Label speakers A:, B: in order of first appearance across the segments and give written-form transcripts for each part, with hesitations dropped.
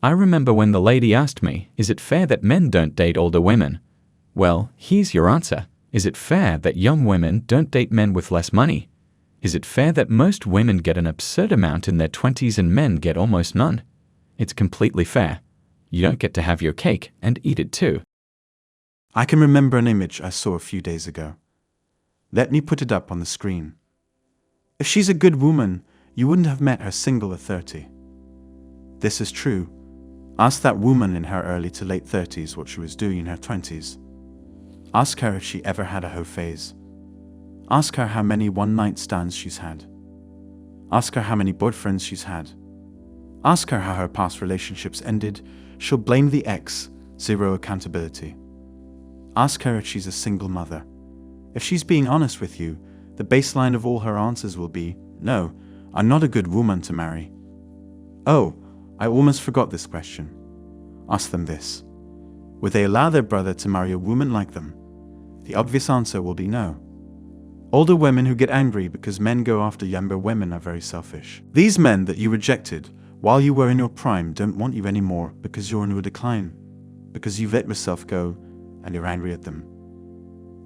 A: I remember when the lady asked me, is it fair that men don't date older women? Well, here's your answer. Is it fair that young women don't date men with less money? Is it fair that most women get an absurd amount in their 20s and men get almost none? It's completely fair. You don't get to have your cake and eat it too.
B: I can remember an image I saw a few days ago. Let me put it up on the screen. If she's a good woman, you wouldn't have met her single at 30. This is true. Ask that woman in her early to late 30s what she was doing in her 20s. Ask her if she ever had a hoe phase. Ask her how many one-night stands she's had. Ask her how many boyfriends she's had. Ask her how her past relationships ended. She'll blame the ex, zero accountability. Ask her if she's a single mother. If she's being honest with you, the baseline of all her answers will be, no, I'm not a good woman to marry. Oh, I almost forgot this question. Ask them this. Would they allow their brother to marry a woman like them? The obvious answer will be no. Older women who get angry because men go after younger women are very selfish. These men that you rejected while you were in your prime don't want you anymore because you're in a decline, because you've let yourself go and you're angry at them.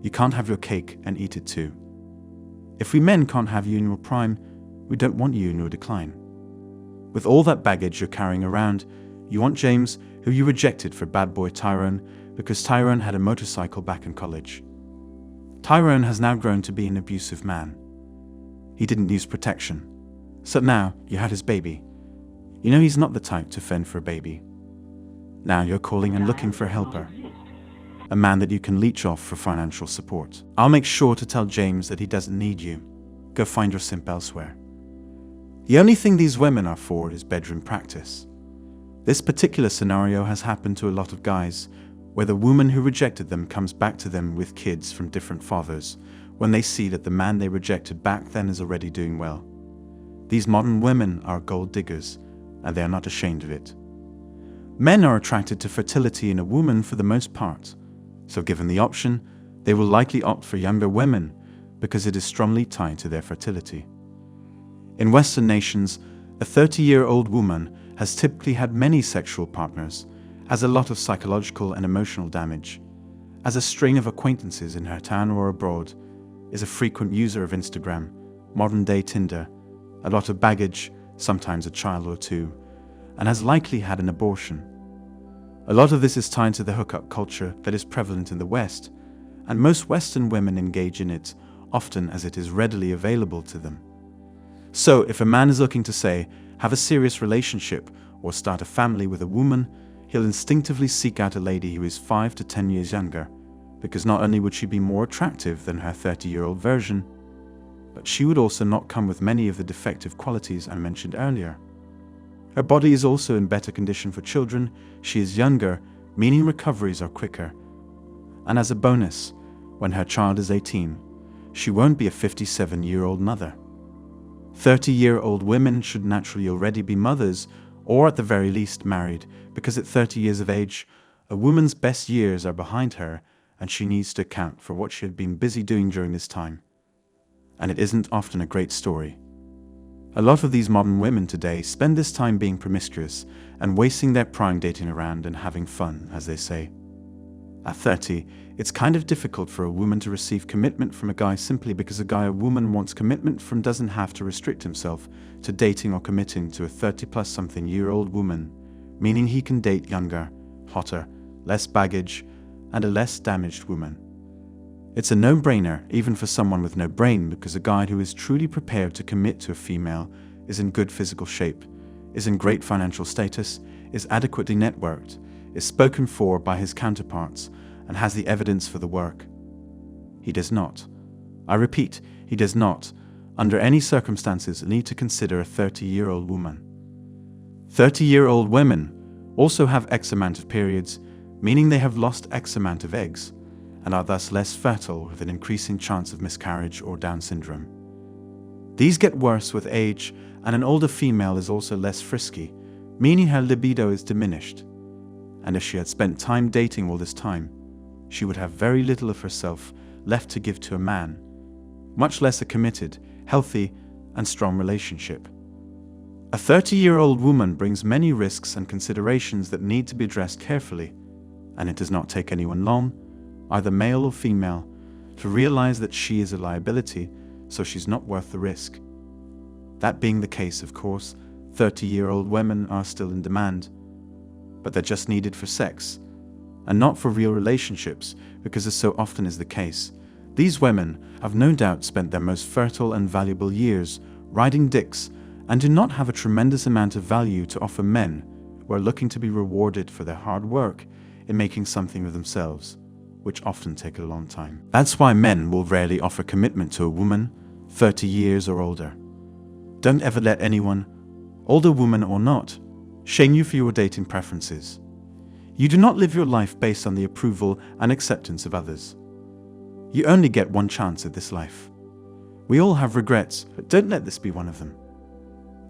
B: You can't have your cake and eat it too. If we men can't have you in your prime, we don't want you in your decline. With all that baggage you're carrying around, you want James, who you rejected for bad boy Tyrone because Tyrone had a motorcycle back in college. Tyrone has now grown to be an abusive man. He didn't use protection. So now you had his baby. You know he's not the type to fend for a baby. Now you're calling and looking for a helper. A man that you can leech off for financial support. I'll make sure to tell James that he doesn't need you. Go find your simp elsewhere. The only thing these women are for is bedroom practice. This particular scenario has happened to a lot of guys, where the woman who rejected them comes back to them with kids from different fathers, when they see that the man they rejected back then is already doing well. These modern women are gold diggers, and they are not ashamed of it. Men are attracted to fertility in a woman for the most part, so given the option, they will likely opt for younger women because it is strongly tied to their fertility. In Western nations, a 30-year-old woman has typically had many sexual partners, has a lot of psychological and emotional damage, has a string of acquaintances in her town or abroad, is a frequent user of Instagram, modern-day Tinder, a lot of baggage, sometimes a child or two, and has likely had an abortion. A lot of this is tied to the hookup culture that is prevalent in the West, and most Western women engage in it often as it is readily available to them. So if a man is looking to, say, have a serious relationship or start a family with a woman, he'll instinctively seek out a lady who is 5 to 10 years younger, because not only would she be more attractive than her 30-year-old version, but she would also not come with many of the defective qualities I mentioned earlier. Her body is also in better condition for children, she is younger, meaning recoveries are quicker. And as a bonus, when her child is 18, she won't be a 57-year-old mother. 30-year-old women should naturally already be mothers, or at the very least married, because at 30 years of age, a woman's best years are behind her and she needs to account for what she had been busy doing during this time. And it isn't often a great story. A lot of these modern women today spend this time being promiscuous and wasting their prime dating around and having fun, as they say. At 30, it's kind of difficult for a woman to receive commitment from a guy simply because a guy a woman wants commitment from doesn't have to restrict himself to dating or committing to a 30-plus-something-year-old woman, meaning he can date younger, hotter, less baggage, and a less damaged woman. It's a no-brainer even for someone with no brain, because a guy who is truly prepared to commit to a female is in good physical shape, is in great financial status, is adequately networked, is spoken for by his counterparts, and has the evidence for the work. He does not. I repeat, he does not, under any circumstances, need to consider a 30-year-old woman. 30-year-old women also have X amount of periods, meaning they have lost X amount of eggs, and are thus less fertile with an increasing chance of miscarriage or Down syndrome. These get worse with age, and an older female is also less frisky, meaning her libido is diminished. And if she had spent time dating all this time, she would have very little of herself left to give to a man, much less a committed, healthy, and strong relationship. A 30-year-old woman brings many risks and considerations that need to be addressed carefully, and it does not take anyone long, either male or female, to realize that she is a liability, so she's not worth the risk. That being the case, of course, 30-year-old women are still in demand, but they're just needed for sex, and not for real relationships, because as so often is the case, these women have no doubt spent their most fertile and valuable years riding dicks and do not have a tremendous amount of value to offer men who are looking to be rewarded for their hard work in making something of themselves, which often take a long time. That's why men will rarely offer commitment to a woman 30 years or older. Don't ever let anyone, older woman or not, shame you for your dating preferences. You do not live your life based on the approval and acceptance of others. You only get one chance at this life. We all have regrets, but don't let this be one of them.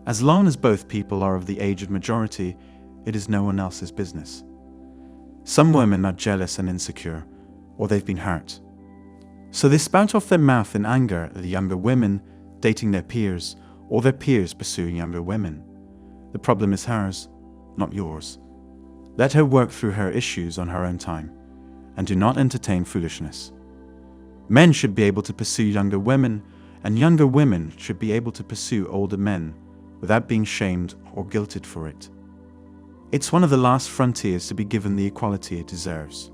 B: As long as both people are of the age of majority, it is no one else's business. Some women are jealous and insecure, or they've been hurt. So they spout off their mouth in anger at the younger women dating their peers, or their peers pursuing younger women. The problem is hers, not yours. Let her work through her issues on her own time, and do not entertain foolishness. Men should be able to pursue younger women, and younger women should be able to pursue older men without being shamed or guilted for it. It's one of the last frontiers to be given the equality it deserves.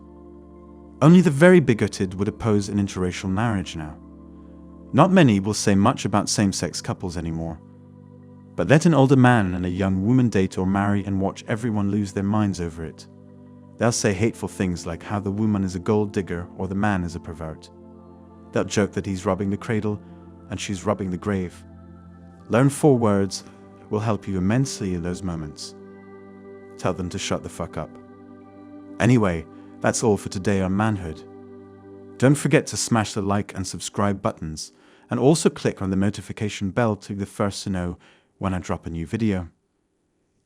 B: Only the very bigoted would oppose an interracial marriage now. Not many will say much about same-sex couples anymore. But let an older man and a young woman date or marry and watch everyone lose their minds over it. They'll say hateful things like how the woman is a gold digger or the man is a pervert. They'll joke that he's robbing the cradle and she's robbing the grave. Learn 4 words will help you immensely in those moments. Tell them to shut the fuck up. Anyway, that's all for today on Manhood. Don't forget to smash the like and subscribe buttons, and also click on the notification bell to be the first to know when I drop a new video.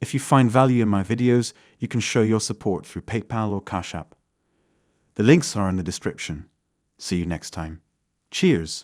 B: If you find value in my videos, you can show your support through PayPal or Cash App. The links are in the description. See you next time. Cheers!